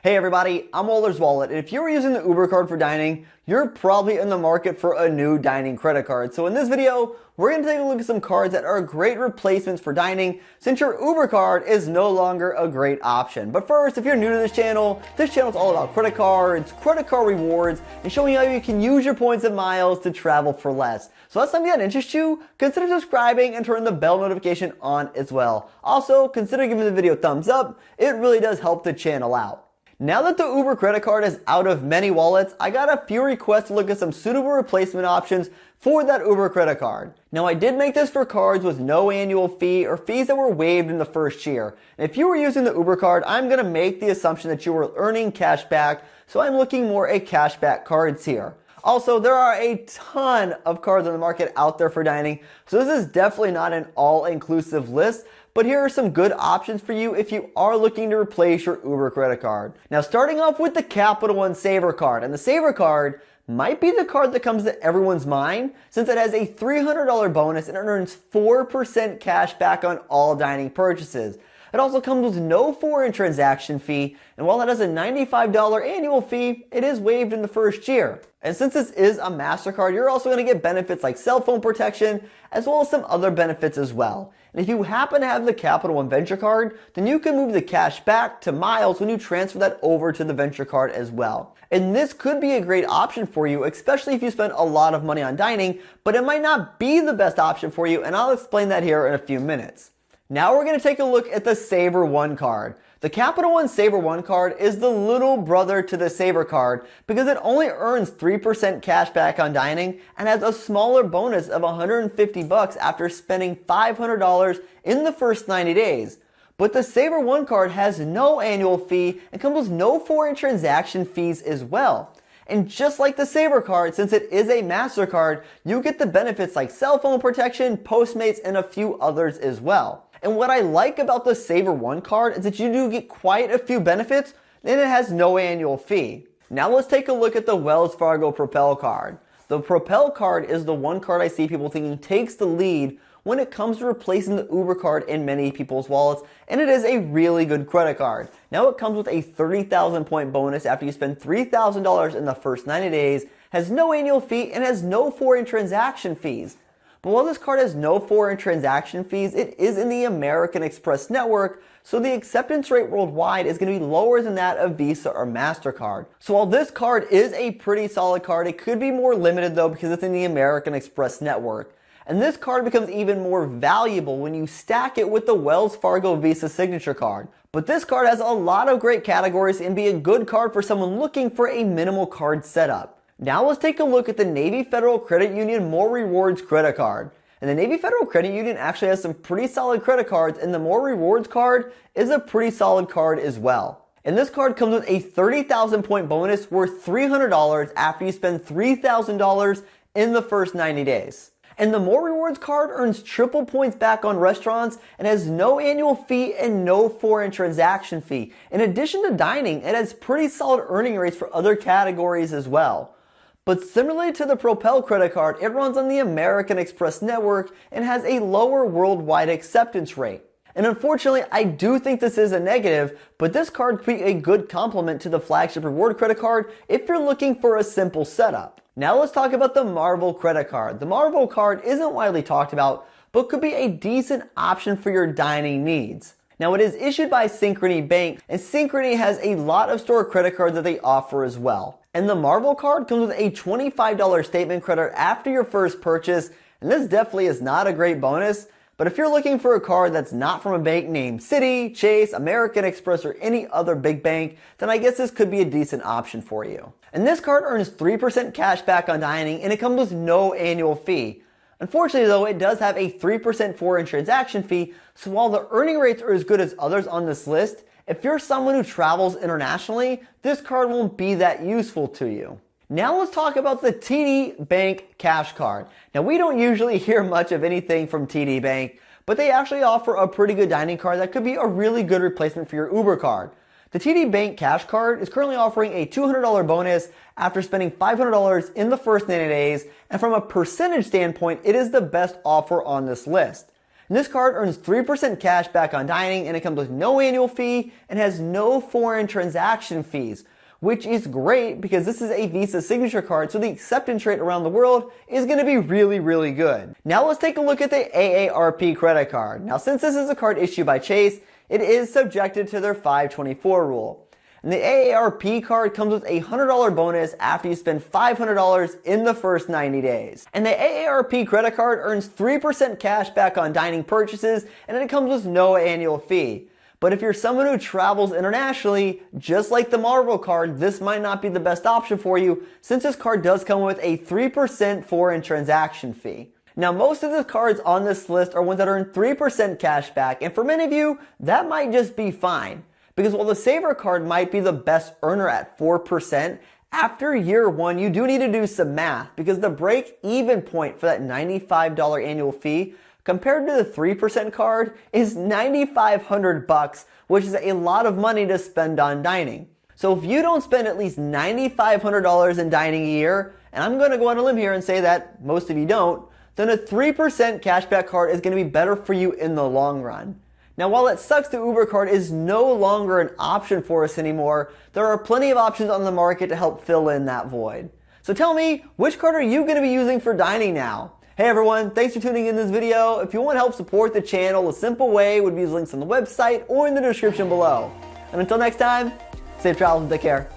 Hey everybody, I'm Walter's Wallet, and if you're using the Uber card for dining, you're probably in the market for a new dining credit card. So in this video, we're going to take a look at some cards that are great replacements for dining since your Uber card is no longer a great option. But first, if you're new to this channel is all about credit cards, credit card rewards, and showing you how you can use your points and miles to travel for less. So that's something that interests you, consider subscribing and turn the bell notification on as well. Also, consider giving the video a thumbs up. It really does help the channel out. Now that the Uber credit card is out of many wallets, I got a few requests to look at some suitable replacement options for that Uber credit card. Now I did make this for cards with no annual fee or fees that were waived in the first year. And if you were using the Uber card, I'm going to make the assumption that you were earning cash back, so I'm looking more at cashback cards here. Also, there are a ton of cards on the market out there for dining, so this is definitely not an all-inclusive list, but here are some good options for you if you are looking to replace your Uber credit card. Now, starting off with the Capital One Saver card, and the Saver card might be the card that comes to everyone's mind since it has a $300 bonus and it earns 4% cash back on all dining purchases. It also comes with no foreign transaction fee, and while it has a $95 annual fee, it is waived in the first year. And since this is a MasterCard, you're also going to get benefits like cell phone protection, as well as some other benefits as well. And if you happen to have the Capital One Venture Card, then you can move the cash back to miles when you transfer that over to the Venture Card as well. And this could be a great option for you, especially if you spend a lot of money on dining, but it might not be the best option for you, and I'll explain that here in a few minutes. Now we're going to take a look at the Saver One card. The Capital One Saver One card is the little brother to the Saver card because it only earns 3% cash back on dining and has a smaller bonus of $150 after spending $500 in the first 90 days. But the Saver One card has no annual fee and comes with no foreign transaction fees as well. And just like the Saver card, since it is a MasterCard, you get the benefits like cell phone protection, Postmates, and a few others as well. And what I like about the Saver One card is that you do get quite a few benefits and it has no annual fee. Now let's take a look at the Wells Fargo Propel card. The Propel card is the one card I see people thinking takes the lead when it comes to replacing the Uber card in many people's wallets, and it is a really good credit card. Now it comes with a 30,000 point bonus after you spend $3,000 in the first 90 days, has no annual fee, and has no foreign transaction fees. But while this card has no foreign transaction fees, it is in the American Express network, so the acceptance rate worldwide is going to be lower than that of Visa or MasterCard. So while this card is a pretty solid card, it could be more limited though because it's in the American Express network. And this card becomes even more valuable when you stack it with the Wells Fargo Visa Signature card. But this card has a lot of great categories and be a good card for someone looking for a minimal card setup. Now let's take a look at the Navy Federal Credit Union More Rewards credit card. And the Navy Federal Credit Union actually has some pretty solid credit cards, and the More Rewards card is a pretty solid card as well. And this card comes with a 30,000 point bonus worth $300 after you spend $3,000 in the first 90 days. And the More Rewards card earns triple points back on restaurants and has no annual fee and no foreign transaction fee. In addition to dining, it has pretty solid earning rates for other categories as well. But similarly to the Propel credit card, it runs on the American Express network and has a lower worldwide acceptance rate. And unfortunately, I do think this is a negative, but this card could be a good complement to the flagship reward credit card if you're looking for a simple setup. Now let's talk about the Marvel credit card. The Marvel card isn't widely talked about, but could be a decent option for your dining needs. Now it is issued by Synchrony Bank, and Synchrony has a lot of store credit cards that they offer as well. And the Marvel card comes with a $25 statement credit after your first purchase, and this definitely is not a great bonus, but if you're looking for a card that's not from a bank named Citi, Chase, American Express, or any other big bank, then I guess this could be a decent option for you. And this card earns 3% cash back on dining, and it comes with no annual fee. Unfortunately though, it does have a 3% foreign transaction fee, so while the earning rates are as good as others on this list, if you're someone who travels internationally, this card won't be that useful to you. Now let's talk about the TD Bank Cash Card. Now we don't usually hear much of anything from TD Bank, but they actually offer a pretty good dining card that could be a really good replacement for your Uber card. The TD Bank Cash Card is currently offering a $200 bonus after spending $500 in the first 90 days, and from a percentage standpoint, it is the best offer on this list. And this card earns 3% cash back on dining, and it comes with no annual fee and has no foreign transaction fees, which is great because this is a Visa signature card, so the acceptance rate around the world is going to be really, really good. Now let's take a look at the AARP credit card. Now since this is a card issued by Chase, it is subjected to their 524 rule. And the AARP card comes with a $100 bonus after you spend $500 in the first 90 days. And the AARP credit card earns 3% cash back on dining purchases, and it comes with no annual fee. But if you're someone who travels internationally, just like the Marvel card, this might not be the best option for you, since this card does come with a 3% foreign transaction fee. Now, most of the cards on this list are ones that earn 3% cash back, and for many of you, that might just be fine. Because while the Saver card might be the best earner at 4%, after year one, you do need to do some math, because the break-even point for that $95 annual fee compared to the 3% card is $9,500, which is a lot of money to spend on dining. So if you don't spend at least $9,500 in dining a year, and I'm going to go on a limb here and say that most of you don't, then a 3% cashback card is going to be better for you in the long run. Now, while it sucks the Uber card is no longer an option for us anymore, there are plenty of options on the market to help fill in that void. So tell me, which card are you going to be using for dining now? Hey everyone, thanks for tuning in this video. If you want to help support the channel, a simple way would be use links on the website or in the description below. And until next time, safe travels and take care.